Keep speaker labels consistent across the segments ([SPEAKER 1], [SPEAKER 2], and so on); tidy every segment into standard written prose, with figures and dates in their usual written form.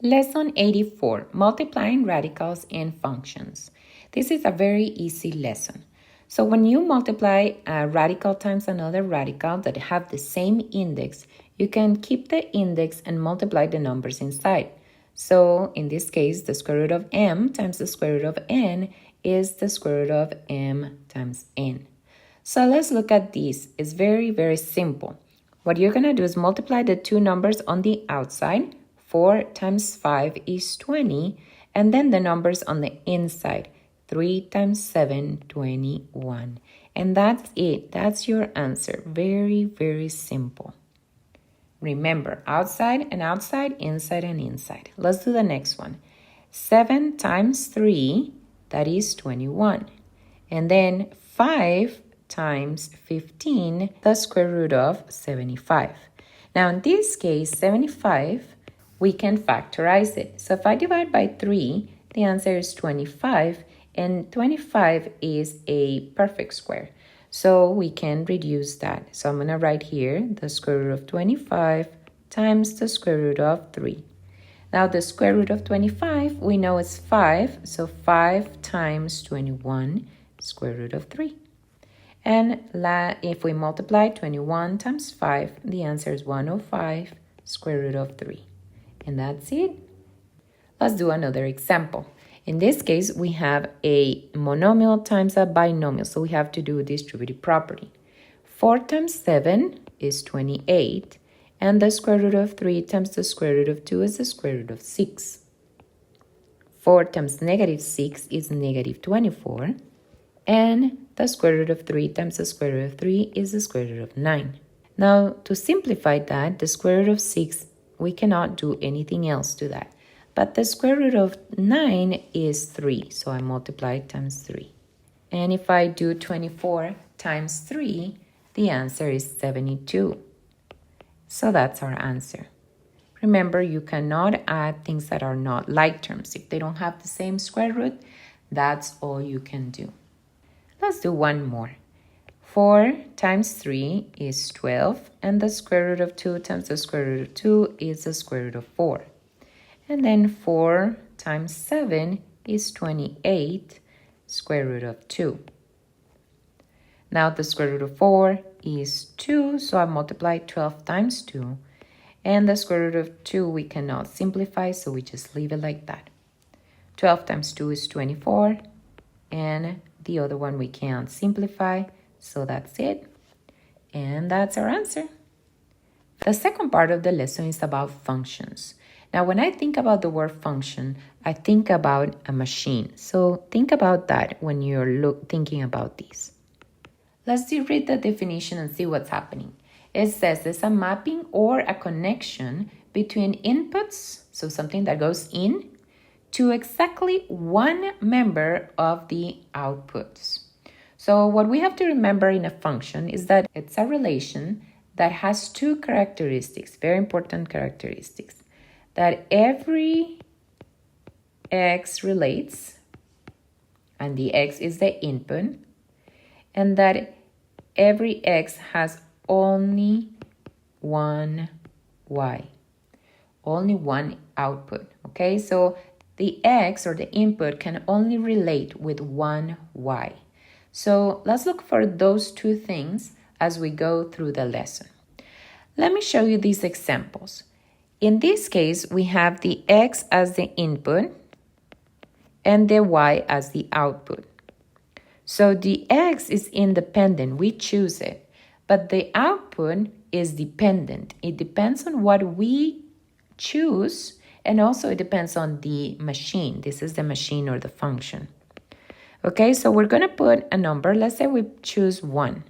[SPEAKER 1] Lesson 84, Multiplying Radicals and Functions. This is a very easy lesson. So when you multiply a radical times another radical that have the same index, you can keep the index and multiply the numbers inside. So in this case, the square root of m times the square root of n is the square root of m times n. So let's look at this. It's very, very simple. What you're going to do is multiply the two numbers on the outside. 4 times 5 is 20, and then the numbers on the inside. 3 times 7, 21. And that's it. That's your answer. Very, very simple. Remember, outside and outside, inside and inside. Let's do the next one. 7 times 3, that is 21. And then 5 times 15, the square root of 75. Now, in this case, 75, we can factorize it. So if I divide by 3, the answer is 25, and 25 is a perfect square. So we can reduce that. So I'm going to write here the square root of 25 times the square root of 3. Now the square root of 25, we know it's 5, so 5 times 21, square root of 3. And if we multiply 21 times 5, the answer is 105, square root of 3. And that's it. Let's do another example. In this case, we have a monomial times a binomial, so we have to do a distributive property. 4 times 7 is 28, and the square root of 3 times the square root of 2 is the square root of 6. 4 times negative 6 is negative 24, and the square root of 3 times the square root of 3 is the square root of 9. Now, to simplify that, the square root of 6, we cannot do anything else to that. But the square root of 9 is 3, so I multiply times 3. And if I do 24 times 3, the answer is 72. So that's our answer. Remember, you cannot add things that are not like terms. If they don't have the same square root, that's all you can do. Let's do one more. 4 times 3 is 12, and the square root of 2 times the square root of 2 is the square root of 4. And then 4 times 7 is 28, square root of 2. Now the square root of 4 is 2, so I multiply 12 times 2. And the square root of 2 we cannot simplify, so we just leave it like that. 12 times 2 is 24, and the other one we can't simplify, so that's it. And that's our answer. The second part of the lesson is about functions. Now, when I think about the word function, I think about a machine. So think about that when you're thinking about these. Let's read the definition and see what's happening. It says there's a mapping or a connection between inputs, so something that goes in, to exactly one member of the outputs. So what we have to remember in a function is that it's a relation that has two characteristics, very important characteristics. That every x relates, and the x is the input, and that every x has only one y, only one output, okay? So the x or the input can only relate with one y. So let's look for those two things as we go through the lesson. Let me show you these examples. In this case, we have the x as the input and the y as the output. So the x is independent, we choose it, but the output is dependent. It depends on what we choose, and also it depends on the machine. This is the machine or the function. Okay, so we're going to put a number. Let's say we choose 1.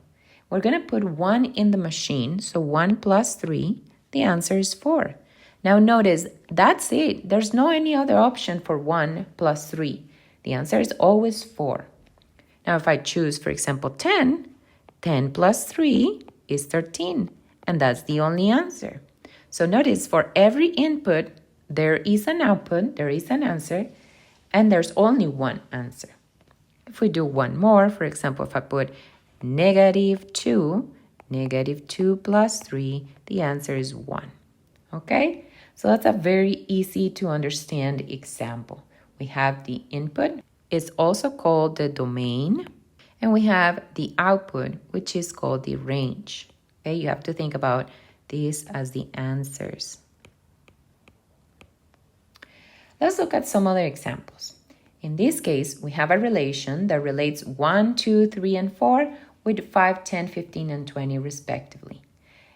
[SPEAKER 1] We're going to put 1 in the machine. So 1 plus 3, the answer is 4. Now notice, that's it. There's no any other option for 1 plus 3. The answer is always 4. Now if I choose, for example, 10, 10 plus 3 is 13. And that's the only answer. So notice, for every input, there is an output, there is an answer, and there's only one answer. If we do one more, for example, if I put -2 plus 3, the answer is 1. Okay? So that's a very easy to understand example. We have the input, it's also called the domain, and we have the output, which is called the range. Okay, you have to think about these as the answers. Let's look at some other examples. In this case, we have a relation that relates 1, 2, 3, and 4 with 5, 10, 15, and 20 respectively.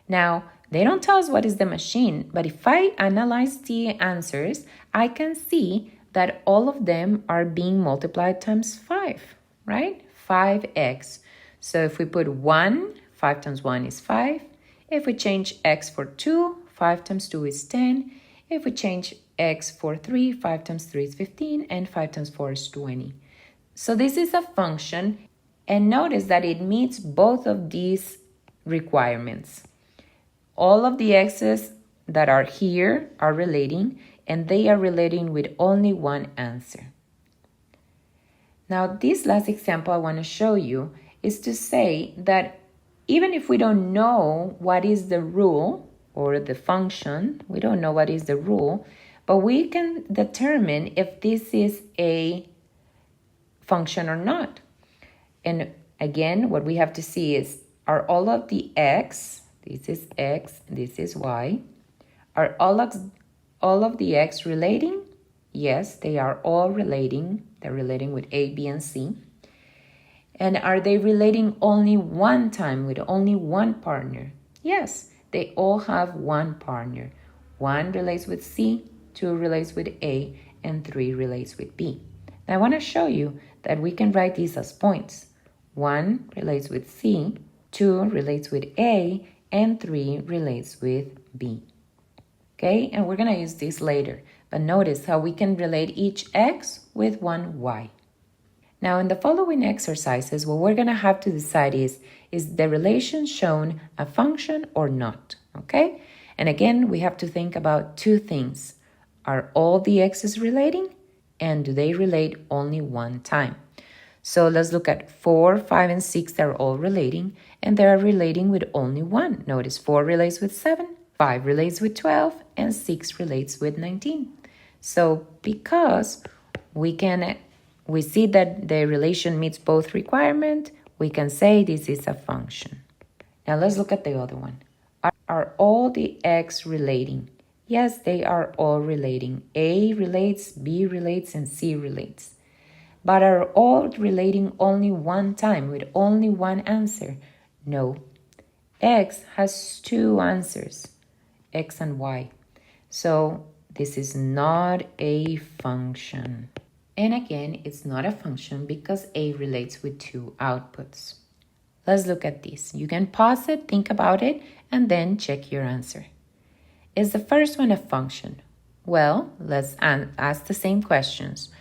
[SPEAKER 1] Now, they don't tell us what is the machine, but if I analyze the answers, I can see that all of them are being multiplied times 5, right? 5x. So if we put 1, 5 times 1 is 5. If we change x for 2, 5 times 2 is 10. If we change x for 3, 5 times 3 is 15, and 5 times 4 is 20. So this is a function, and notice that it meets both of these requirements. All of the x's that are here are relating, and they are relating with only one answer. Now, this last example I want to show you is to say that even if we don't know what is the rule or the function, we don't know what is the rule, but we can determine if this is a function or not. And again, what we have to see is, are all of the x, this is x, this is y, are all of the x relating? Yes, they are all relating. They're relating with A, B, and C. And are they relating only one time with only one partner? Yes, they all have one partner. 1 relates with C, 2 relates with A, and 3 relates with B. Now I want to show you that we can write these as points. 1 relates with C, 2 relates with A, and 3 relates with B. Okay, and we're going to use this later. But notice how we can relate each x with one y. Now in the following exercises, what we're going to have to decide is the relation shown a function or not? Okay, and again, we have to think about two things. Are all the x's relating? And do they relate only one time? So let's look at 4, 5, and 6. They're all relating, and they're relating with only one. Notice 4 relates with 7, 5 relates with 12, and 6 relates with 19. So because we see that the relation meets both requirements, we can say this is a function. Now let's look at the other one. Are all the x relating? Yes, they are all relating. A relates, B relates, and C relates. But are all relating only one time with only one answer? No. X has two answers, x and y. So this is not a function. And again, it's not a function because A relates with two outputs. Let's look at this. You can pause it, think about it, and then check your answer. Is the first one a function? Well, let's ask the same questions.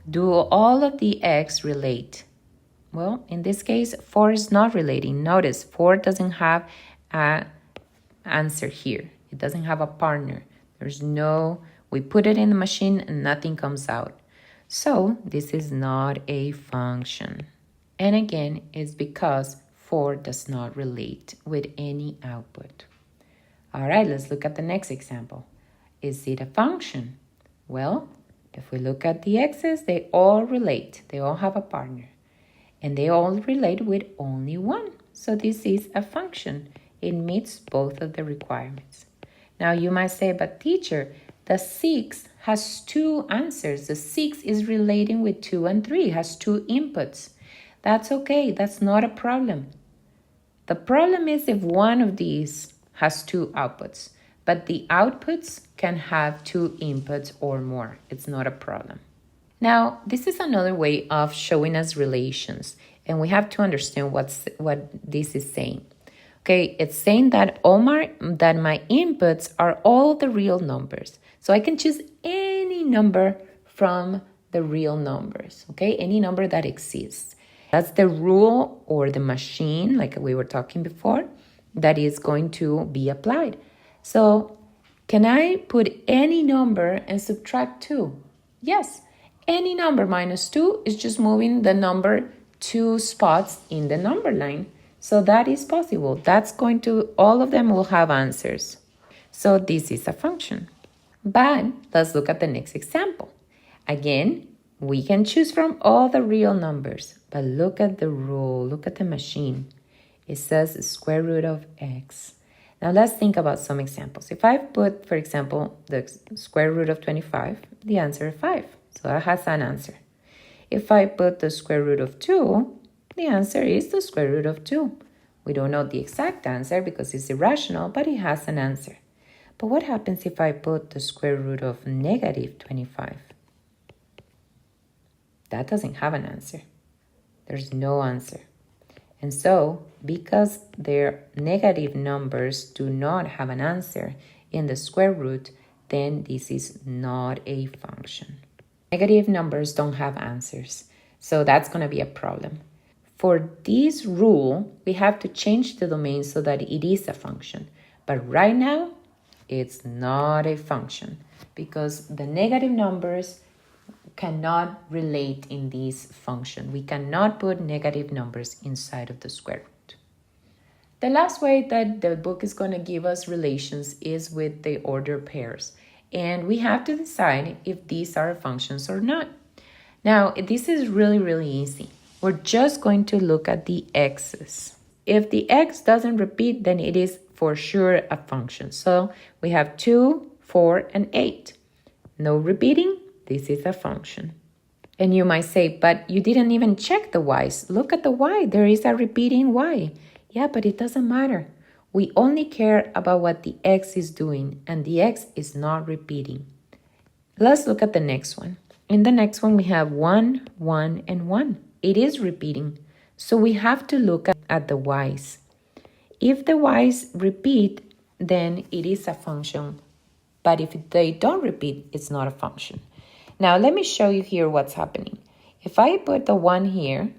[SPEAKER 1] Do all of the x relate? Well, in this case, 4 is not relating. Notice 4 doesn't have an answer here. It doesn't have a partner. We put it in the machine and nothing comes out. So this is not a function. And again, it's because 4 does not relate with any output. All right, let's look at the next example. Is it a function? Well, if we look at the x's, they all relate. They all have a partner. And they all relate with only one. So this is a function. It meets both of the requirements. Now you might say, but teacher, the 6 has two answers. The 6 is relating with 2 and 3, has two inputs. That's okay. That's not a problem. The problem is if one of these has two outputs, but the outputs can have two inputs or more. It's not a problem. Now, this is another way of showing us relations, and we have to understand what this is saying. Okay, it's saying that my inputs are all the real numbers. So I can choose any number from the real numbers, okay? Any number that exists. That's the rule or the machine, like we were talking before, that is going to be applied. So can I put any number and subtract 2? Yes, any number minus 2 is just moving the number 2 spots in the number line. So that is possible. All of them will have answers. So this is a function. But let's look at the next example. Again, we can choose from all the real numbers, but look at the rule, look at the machine. It says square root of x. Now let's think about some examples. If I put, for example, the square root of 25, the answer is 5. So that has an answer. If I put the square root of 2, the answer is the square root of 2. We don't know the exact answer because it's irrational, but it has an answer. But what happens if I put the square root of negative 25? That doesn't have an answer. There's no answer. And so, because their negative numbers do not have an answer in the square root, then this is not a function. Negative numbers don't have answers, so that's going to be a problem. For this rule, we have to change the domain so that it is a function. But right now, it's not a function because the negative numbers cannot relate in this function. We cannot put negative numbers inside of the square root. The last way that the book is going to give us relations is with the order pairs. And we have to decide if these are functions or not. Now, this is really easy. We're just going to look at the x's. If the x doesn't repeat, then it is for sure a function. So we have 2, 4, and 8. No repeating. This is a function. And you might say, but you didn't even check the y's. Look at the y. There is a repeating y. Yeah, but it doesn't matter. We only care about what the x is doing, and the x is not repeating. Let's look at the next one. In the next one, we have 1, 1, and 1. It is repeating. So we have to look at the y's. If the y's repeat, then it is a function. But if they don't repeat, it's not a function. Now, let me show you here what's happening. If I put the 1 here,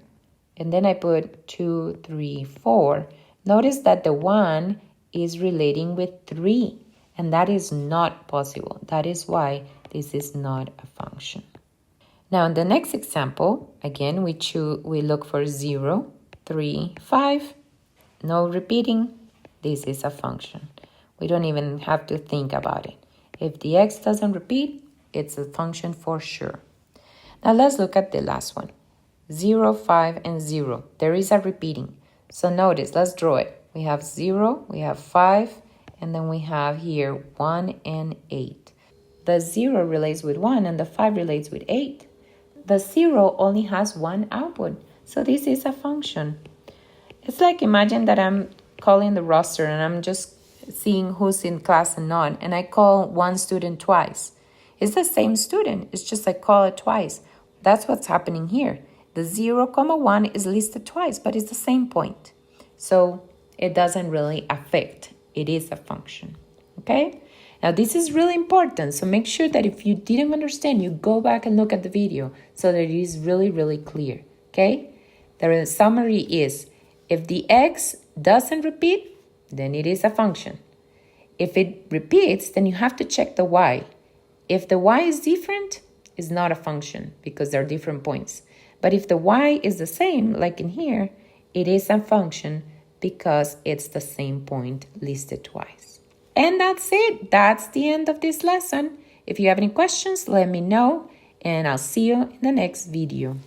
[SPEAKER 1] and then I put 2, 3, 4, notice that the 1 is relating with 3, and that is not possible. That is why this is not a function. Now, in the next example, again, we look for 0, 3, 5. No repeating. This is a function. We don't even have to think about it. If the x doesn't repeat, it's a function for sure. Now let's look at the last one. 0, 5, and 0. There is a repeating. So notice, let's draw it. We have 0, we have 5, and then we have here 1 and 8. The 0 relates with 1 and the 5 relates with 8. The 0 only has one output. So this is a function. It's like imagine that I'm calling the roster and I'm just seeing who's in class and not, and I call one student twice. It's the same student. It's just I call it twice. That's what's happening here. The 0, 1 is listed twice, but it's the same point. So it doesn't really affect. It is a function. Okay? Now this is really important. So make sure that if you didn't understand, you go back and look at the video so that it is really clear. Okay? The summary is if the x doesn't repeat, then it is a function. If it repeats, then you have to check the y. If the y is different, it's not a function because there are different points. But if the y is the same, like in here, it is a function because it's the same point listed twice. And that's it. That's the end of this lesson. If you have any questions, let me know, and I'll see you in the next video.